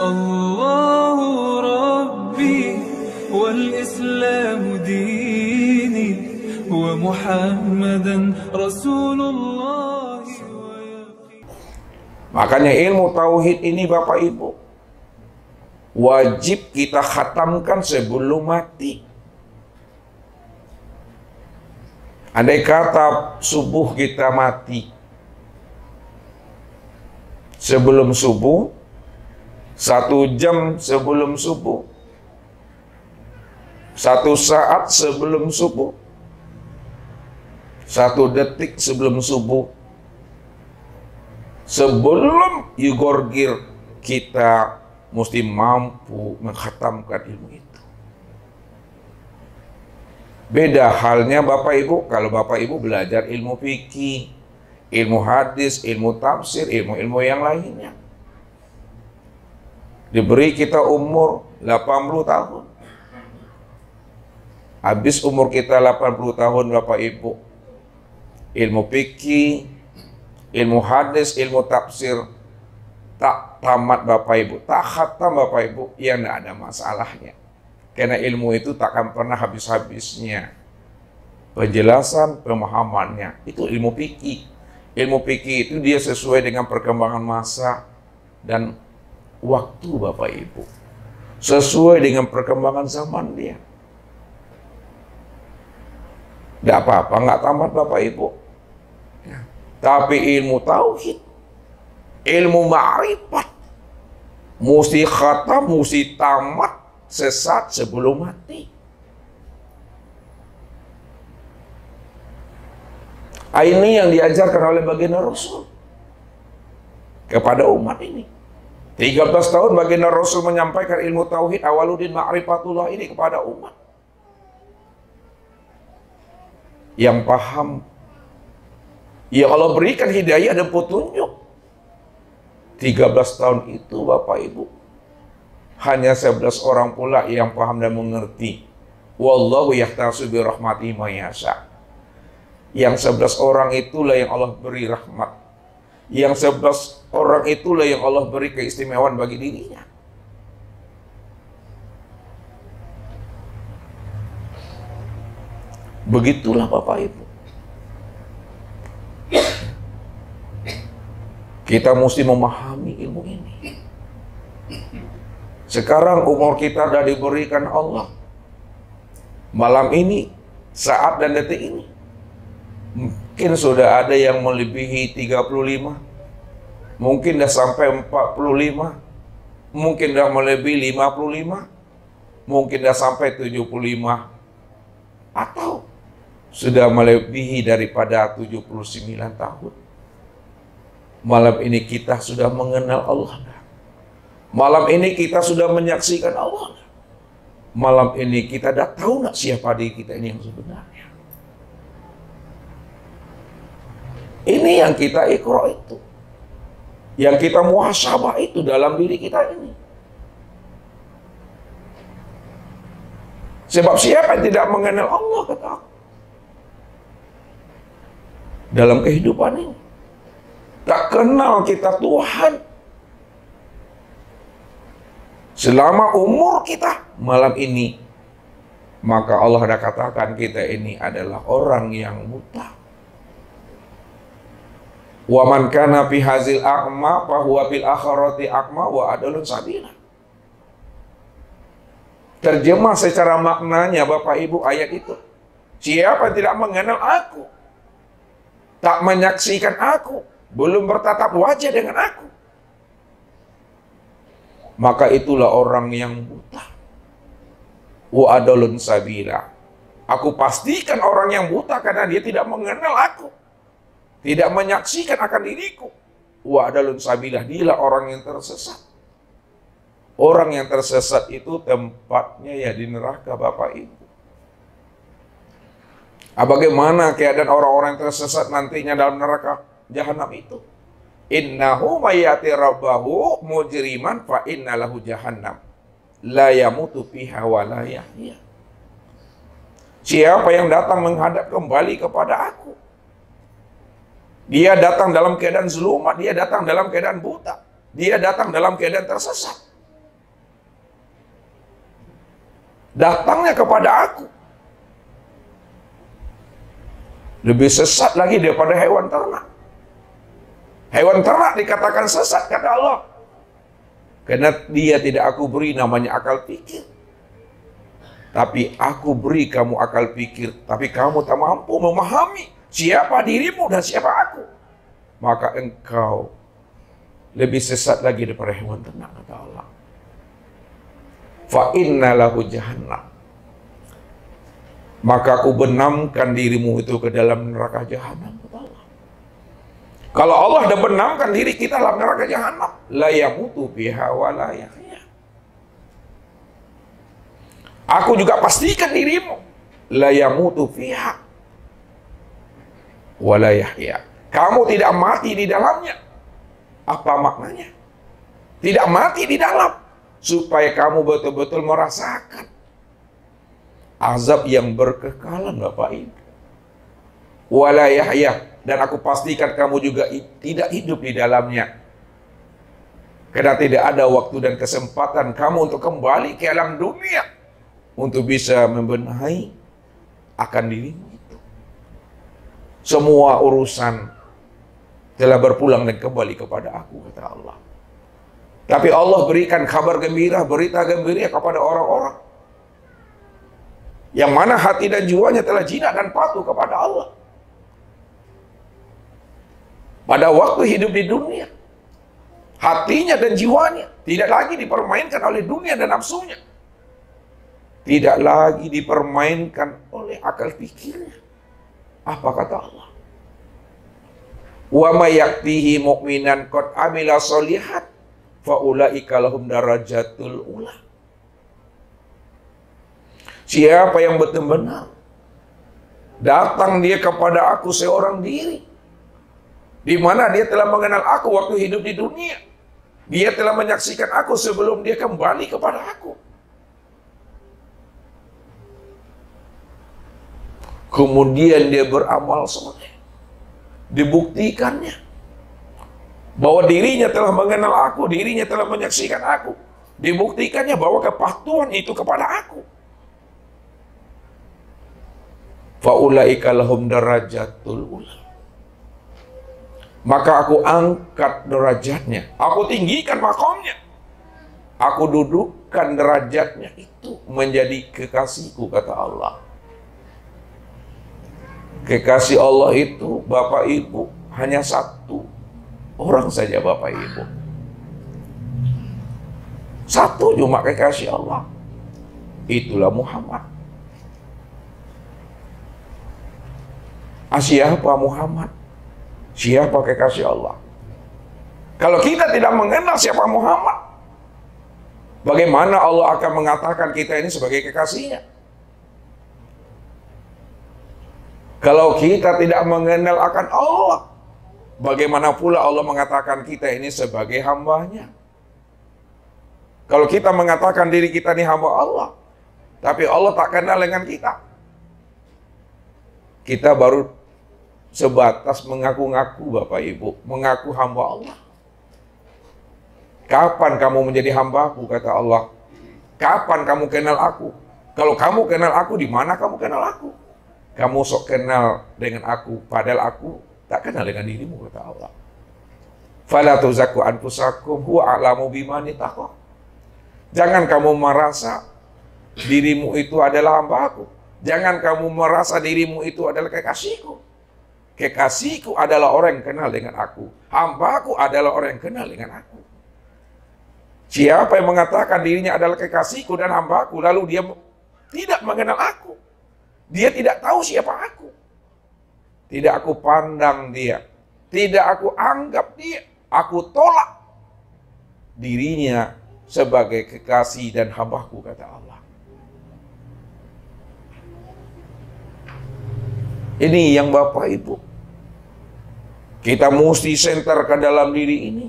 الله ربي والإسلام ديني ومحمدا رسول الله. Makanya ilmu tauhid ini Bapak Ibu wajib kita khatamkan sebelum mati. Andai kata subuh kita mati, sebelum subuh, 1 jam sebelum subuh, 1 saat sebelum subuh, 1 detik sebelum subuh, sebelum yugorgir, kita mesti mampu menghatamkan ilmu itu. Beda halnya Bapak Ibu, kalau Bapak Ibu belajar ilmu fikih, ilmu hadis, ilmu tafsir, ilmu-ilmu yang lainnya. Diberi kita umur 80 tahun. Habis umur kita 80 tahun Bapak Ibu, ilmu fikih, ilmu hadis, ilmu tafsir tak tamat Bapak Ibu, tak khatam Bapak Ibu, ya tidak ada masalahnya. Karena ilmu itu tak akan pernah habis-habisnya. Penjelasan, pemahamannya, itu ilmu fikih. Ilmu fikih itu dia sesuai dengan perkembangan masa dan waktu Bapak Ibu. Sesuai dengan perkembangan zaman dia. Tidak apa-apa, nggak tamat Bapak Ibu. Ya. Tapi ilmu tauhid, ilmu ma'rifat, mesti khatam, mesti tamat, sesat sebelum mati. Ini yang diajarkan oleh baginda Rasul kepada umat ini. 13 tahun baginda Rasul menyampaikan ilmu tauhid awaluddin ma'rifatullah ini kepada umat. Yang paham, ya Allah berikan hidayah dan petunjuk. 13 tahun itu Bapak Ibu, hanya 11 orang pula yang paham dan mengerti. Wallahu yahtasu bi rahmatihi may yasha. Yang 11 orang itulah yang Allah beri rahmat. Yang 11 orang itulah yang Allah beri keistimewaan bagi dirinya. Begitulah Bapak Ibu. Kita mesti memahami ilmu ini. Sekarang umur kita sudah diberikan Allah. Malam ini, saat dan detik ini. Mungkin sudah ada yang melebihi 35. Mungkin sudah sampai 45. Mungkin sudah melebihi 55. Mungkin sudah sampai 75. Atau sudah melebihi daripada 79 tahun. Malam ini kita sudah mengenal Allah. Malam ini kita sudah menyaksikan Allah. Malam ini kita dah tahu nggak siapa diri kita ini yang sebenarnya. Ini yang kita iqra itu. Yang kita muhasabah itu dalam diri kita ini. Sebab siapa yang tidak mengenal Allah, kata aku, dalam kehidupan ini, tak kenal kita Tuhan selama umur kita malam ini, maka Allah dah katakan kita ini adalah orang yang buta. Wa man kana fi hazil a'ma fa huwa fil akhirati a'ma wa adalun sabila. Terjemah secara maknanya Bapak Ibu ayat itu, siapa yang tidak mengenal aku, tak menyaksikan aku, belum bertatap wajah dengan aku, maka itulah orang yang buta. Wa adalun sabila. Aku pastikan orang yang buta karena dia tidak mengenal aku, tidak menyaksikan akan diriku. Wa adalun sabila, dialah orang yang tersesat. Orang yang tersesat itu tempatnya ya di neraka Bapak Ibu. Bagaimana keadaan orang-orang yang tersesat nantinya dalam neraka jahanam itu? Innahu mayati rabbahu mujriman fa innalahu jahannam la yamutu fiha wa la yahya. Siapa yang datang menghadap kembali kepada aku, dia datang dalam keadaan zulumat, dia datang dalam keadaan buta, dia datang dalam keadaan tersesat, datangnya kepada aku. Lebih sesat lagi daripada hewan ternak. Hewan ternak dikatakan sesat, kata Allah. Karena dia tidak aku beri namanya akal pikir. Tapi aku beri kamu akal pikir, tapi kamu tak mampu memahami siapa dirimu dan siapa aku. Maka engkau lebih sesat lagi daripada hewan ternak, kata Allah. Fa inna lahu jahannam. Maka aku benamkan dirimu itu ke dalam neraka jahanam, kata Allah. Kalau Allah dah benamkan diri kita dalam neraka jahanam, la yamutu biha wa la yahya. Aku juga pastikan dirimu la yamutu fiha wa la yahya. Kamu tidak mati di dalamnya. Apa maknanya? Tidak mati di dalam, supaya kamu betul-betul merasakan azab yang berkekalan, Bapak Ibu. Wala yahya, dan aku pastikan kamu juga tidak hidup di dalamnya. Karena tidak ada waktu dan kesempatan kamu untuk kembali ke alam dunia untuk bisa membenahi akan dirimu itu. Semua urusan telah berpulang dan kembali kepada aku, kata Allah. Tapi Allah berikan kabar gembira, berita gembira kepada orang-orang yang mana hati dan jiwanya telah jinak dan patuh kepada Allah. Pada waktu hidup di dunia, hatinya dan jiwanya tidak lagi dipermainkan oleh dunia dan nafsunya. Tidak lagi dipermainkan oleh akal pikirnya. Apa kata Allah? Wa may yaktihi mu'minan qad amila sholihat fa ulaika lahum darajatul ula. Siapa yang benar-benar datang dia kepada aku seorang diri, di mana dia telah mengenal aku waktu hidup di dunia, dia telah menyaksikan aku sebelum dia kembali kepada aku, kemudian dia beramal soleh, dibuktikannya bahwa dirinya telah mengenal aku, dirinya telah menyaksikan aku, dibuktikannya bahwa kepatuhan itu kepada aku. Faulaika lahum darajatul ula. Maka aku angkat derajatnya, aku tinggikan makamnya, aku dudukkan derajatnya itu menjadi kekasihku, kata Allah. Kekasih Allah itu, Bapak Ibu, hanya satu orang saja, Bapak Ibu. Satu cuma kekasih Allah. Itulah Muhammad. Siapa Muhammad? Siapa kekasih Allah? Kalau kita tidak mengenal siapa Muhammad, bagaimana Allah akan mengatakan kita ini sebagai kekasihnya? Kalau kita tidak mengenal akan Allah, bagaimana pula Allah mengatakan kita ini sebagai hambanya? Kalau kita mengatakan diri kita ini hamba Allah, tapi Allah tak kenal dengan kita, kita baru sebatas mengaku-ngaku, Bapak Ibu, mengaku hamba Allah. Kapan kamu menjadi hambaku, kata Allah? Kapan kamu kenal aku? Kalau kamu kenal aku, di mana kamu kenal aku? Kamu sok kenal dengan aku, padahal aku tak kenal dengan dirimu, kata Allah. Fala tuzakku anfusakum huwa a'lamu biman ittaqa. Jangan kamu merasa dirimu itu adalah hambaku. Jangan kamu merasa dirimu itu adalah kekasihku. Kekasihku adalah orang yang kenal dengan aku. Hambaku adalah orang yang kenal dengan aku. Siapa yang mengatakan dirinya adalah kekasihku dan hambaku, lalu dia tidak mengenal aku, dia tidak tahu siapa aku, tidak aku pandang dia, tidak aku anggap dia, aku tolak dirinya sebagai kekasih dan hambaku, kata Allah. Ini yang Bapak Ibu, kita mesti center ke dalam diri ini.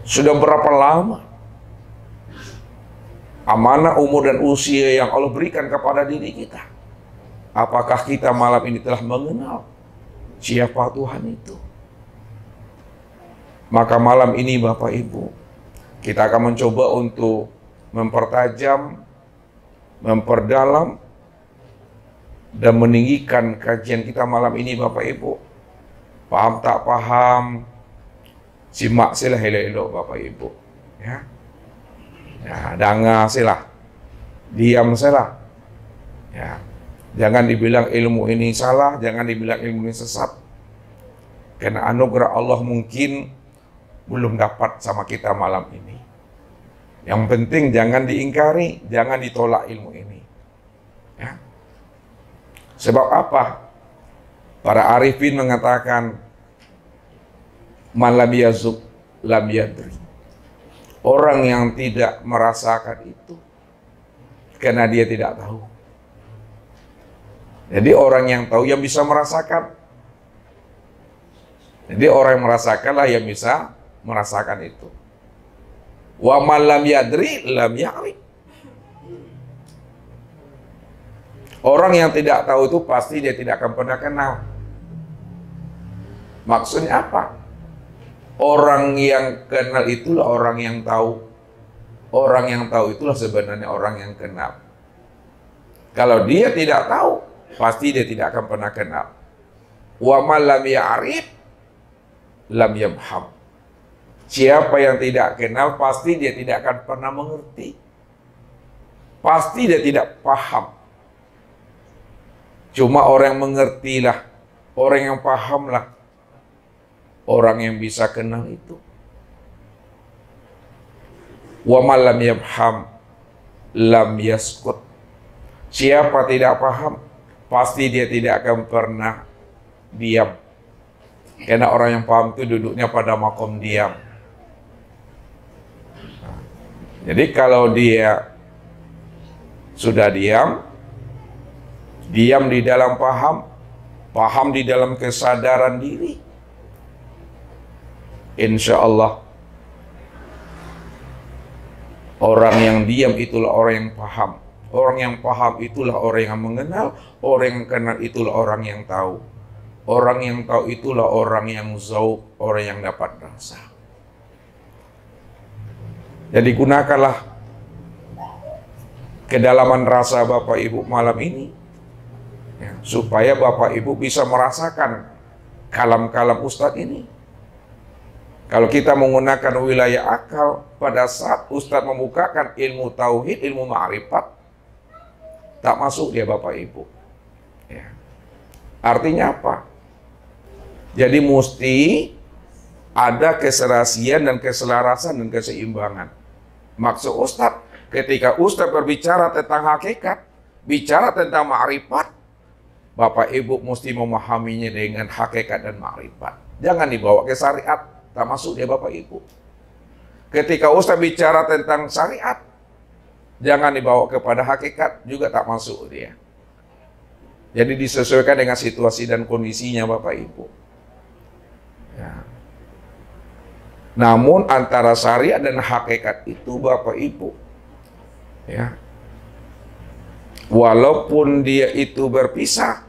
Sudah berapa lama amanah umur dan usia yang Allah berikan kepada diri kita? Apakah kita malam ini telah mengenal siapa Tuhan itu? Maka malam ini Bapak Ibu, kita akan mencoba untuk mempertajam, memperdalam, dan meninggikan kajian kita malam ini Bapak Ibu. Paham tak paham, simak silah elok-elok Bapak Ibu. Ya, dengar silah, diam silah. Ya, jangan dibilang ilmu ini salah, jangan dibilang ilmu ini sesat. Karena anugerah Allah mungkin belum dapat sama kita malam ini. Yang penting jangan diingkari, jangan ditolak ilmu ini. Ya. Sebab apa? Para arifin mengatakan, man lam yazuk lam yadri. Orang yang tidak merasakan itu karena dia tidak tahu. Jadi orang yang tahu yang bisa merasakan. Jadi orang yang merasakanlah yang bisa merasakan itu. Wa man lam yadri lam ya'rif. Orang yang tidak tahu itu pasti dia tidak akan pernah kenal. Maksudnya apa? Orang yang kenal itulah orang yang tahu. Orang yang tahu itulah sebenarnya orang yang kenal. Kalau dia tidak tahu, pasti dia tidak akan pernah kenal. Wa man lam ya'rif lam yafham. Siapa yang tidak kenal, pasti dia tidak akan pernah mengerti. Pasti dia tidak paham. Cuma orang yang mengertilah, orang yang pahamlah, orang yang bisa kenal itu. Wa man lam yafham lam yaskut. Siapa tidak paham, pasti dia tidak akan pernah diam. Karena orang yang paham itu duduknya pada makom diam. Jadi kalau dia sudah diam di dalam paham, paham di dalam kesadaran diri, insya Allah orang yang diam itulah orang yang paham. Orang yang paham itulah orang yang mengenal. Orang yang kenal itulah orang yang tahu. Orang yang tahu itulah orang yang zauq, orang yang dapat rasa. Jadi gunakanlah kedalaman rasa Bapak Ibu malam ini, ya, supaya Bapak Ibu bisa merasakan kalam-kalam Ustadz ini. Kalau kita menggunakan wilayah akal, pada saat Ustadz membukakan ilmu tauhid, ilmu ma'rifat, tak masuk dia Bapak Ibu. Ya. Artinya apa? Jadi mesti ada keserasian dan keselarasan dan keseimbangan. Maksud Ustadz, ketika Ustadz berbicara tentang hakikat, bicara tentang ma'rifat, Bapak Ibu mesti memahaminya dengan hakikat dan ma'rifat. Jangan dibawa ke syariat, tak masuk dia Bapak Ibu. Ketika Ustadz bicara tentang syariat, jangan dibawa kepada hakikat, juga tak masuk dia. Jadi disesuaikan dengan situasi dan kondisinya Bapak Ibu. Ya. Namun antara syariat dan hakikat itu Bapak Ibu, ya, walaupun dia itu berpisah,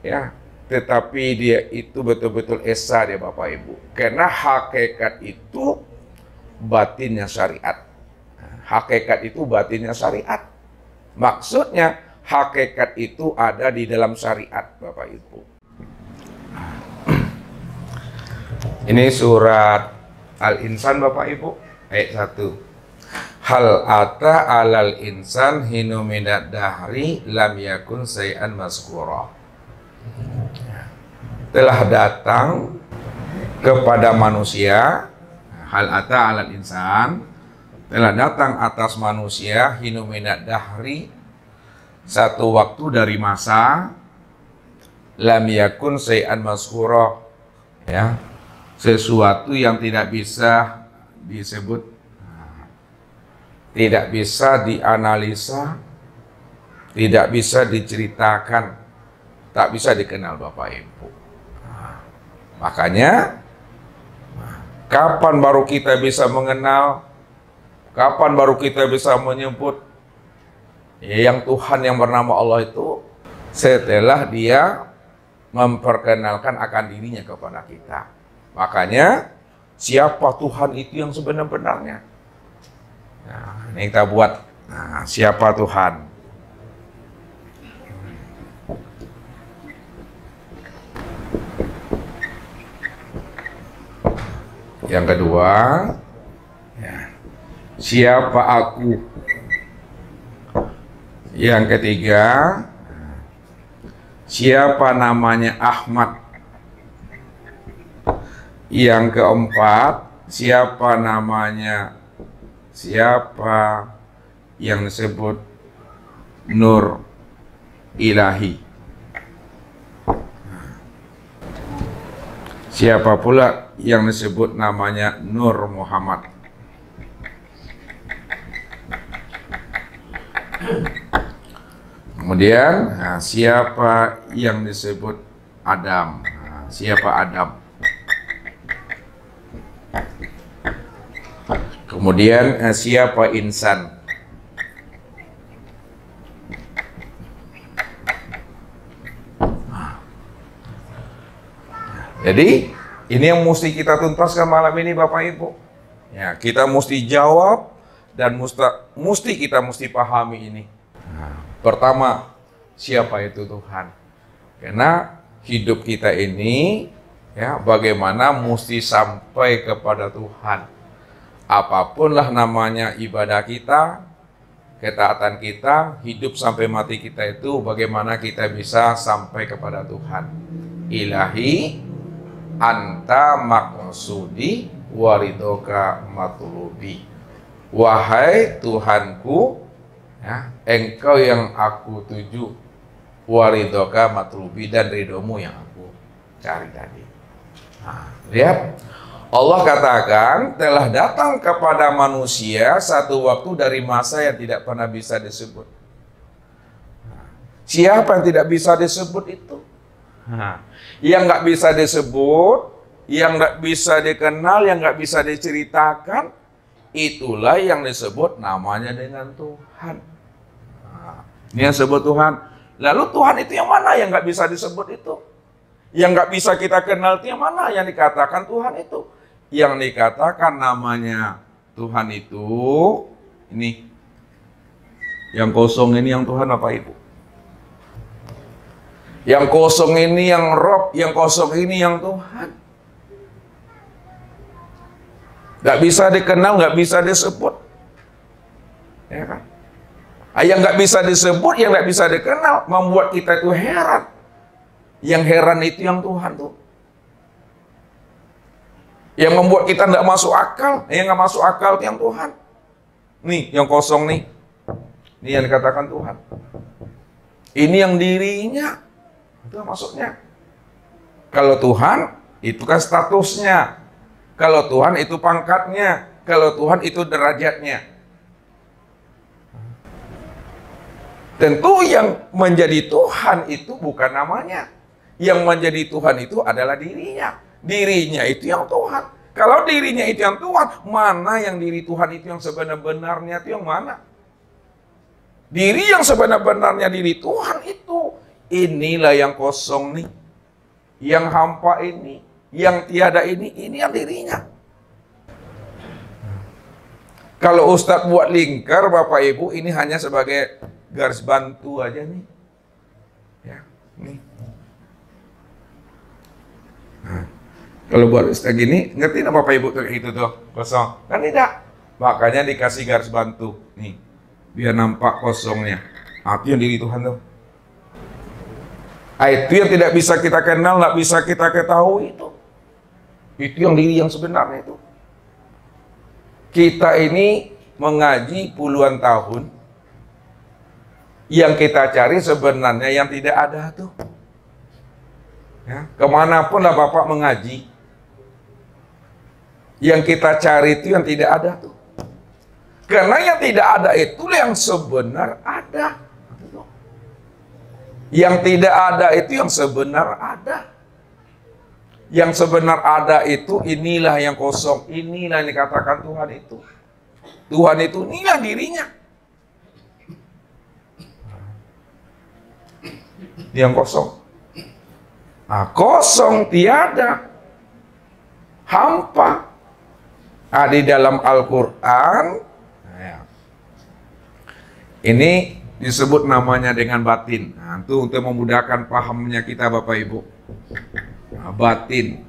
ya, tetapi dia itu betul-betul esa dia Bapak Ibu. Karena hakikat itu batinnya syariat. Hakikat itu batinnya syariat. Maksudnya hakikat itu ada di dalam syariat Bapak Ibu. Ini surat Al-Insan Bapak Ibu, ayat 1. Hal ata alal insan hinu minad dahri lam yakun say'an mazkura. Telah datang kepada manusia, hal ata alal insan, telah datang atas manusia hinu minad dahri, satu waktu dari masa, lam yakun say'an mazkura, ya, sesuatu yang tidak bisa disebut, tidak bisa dianalisa, tidak bisa diceritakan, tak bisa dikenal Bapak Ibu. Makanya kapan baru kita bisa mengenal, kapan baru kita bisa menyebut yang Tuhan yang bernama Allah itu, setelah dia memperkenalkan akan dirinya kepada kita. Makanya siapa Tuhan itu yang sebenar-benarnya? Nah, Ini kita buat. Nah, siapa Tuhan? Yang kedua, ya, siapa aku? Yang ketiga, siapa namanya Ahmad? Yang keempat, siapa yang disebut Nur Ilahi? Siapa pula yang disebut namanya Nur Muhammad? Kemudian, siapa yang disebut Adam? Siapa Adam? Kemudian, siapa insan? Jadi, ini yang mesti kita tuntaskan malam ini Bapak Ibu. Ya, kita mesti jawab dan kita mesti pahami ini. Nah, pertama, siapa itu Tuhan? Karena hidup kita ini, ya, bagaimana mesti sampai kepada Tuhan. Apapun lah namanya ibadah kita, ketaatan kita, hidup sampai mati kita itu, bagaimana kita bisa sampai kepada Tuhan. Ilahi anta maksudi waridoka matulubi. Wahai Tuhanku, ya, engkau yang aku tuju, waridoka matulubi, dan ridomu yang aku cari tadi. Nah, lihat, Allah katakan telah datang kepada manusia satu waktu dari masa yang tidak pernah bisa disebut. Nah, siapa yang tidak bisa disebut itu? Nah, yang nggak bisa disebut, yang nggak bisa dikenal, yang nggak bisa diceritakan, itulah yang disebut namanya dengan Tuhan. Nah, ini yang disebut Tuhan. Lalu Tuhan itu yang mana yang nggak bisa disebut itu? Yang nggak bisa kita kenal itu yang mana yang dikatakan Tuhan itu? Yang dikatakan namanya Tuhan itu, ini yang kosong ini yang Tuhan Bapak Ibu. Yang kosong ini yang Rob, yang kosong ini yang Tuhan. Gak bisa dikenal, gak bisa disebut. Ya kan? Yang gak bisa disebut, yang gak bisa dikenal, membuat kita itu heran. Yang heran itu yang Tuhan tuh. Yang membuat kita gak masuk akal, yang gak masuk akal itu yang Tuhan. Nih, yang kosong nih. Ini yang dikatakan Tuhan. Ini yang dirinya. Itu maksudnya. Kalau Tuhan, itu kan statusnya. Kalau Tuhan itu pangkatnya. Kalau Tuhan itu derajatnya. Tentu yang menjadi Tuhan itu bukan namanya. Yang menjadi Tuhan itu adalah dirinya. Dirinya itu yang Tuhan. Kalau dirinya itu yang Tuhan, mana yang diri Tuhan itu yang sebenar-benarnya itu yang mana? Diri yang sebenar-benarnya diri Tuhan itu. Inilah yang kosong nih, yang hampa ini, yang tiada ini yang dirinya. Kalau Ustadz buat lingkar Bapak Ibu, ini hanya sebagai garis bantu aja nih. Ya, nih. Nah, kalau buat Ustadz gini, ngerti nggak Bapak Ibu tuh itu tuh kosong? Kan tidak. Makanya dikasih garis bantu nih, biar nampak kosongnya. Itu yang diri Tuhan tuh. Itu yang tidak bisa kita kenal, nggak bisa kita ketahui itu. Itu yang diri yang sebenarnya itu. Kita ini mengaji puluhan tahun, yang kita cari sebenarnya yang tidak ada tuh. Ya, kemanapun lah Bapak mengaji, yang kita cari itu yang tidak ada tuh. Karena yang tidak ada itu yang sebenar ada. Yang tidak ada itu yang sebenar ada. Yang sebenar ada itu inilah yang kosong. Inilah yang dikatakan Tuhan itu. Tuhan itu inilah dirinya. Yang kosong. Nah, kosong tiada. Hampa. Di dalam Al-Quran Ini disebut namanya dengan batin. Nah, itu untuk memudahkan pahamnya kita Bapak Ibu. Nah, batin.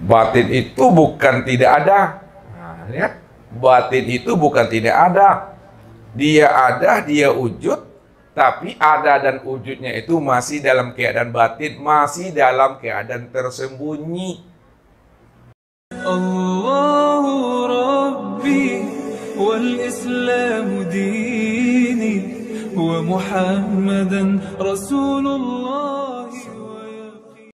Batin itu bukan tidak ada. Nah, lihat. Batin itu bukan tidak ada. Dia ada, dia wujud. Tapi ada dan wujudnya itu masih dalam keadaan batin, masih dalam keadaan tersembunyi. Allahu Rabbi wal Islam dini wa Muhammadan Rasulullah.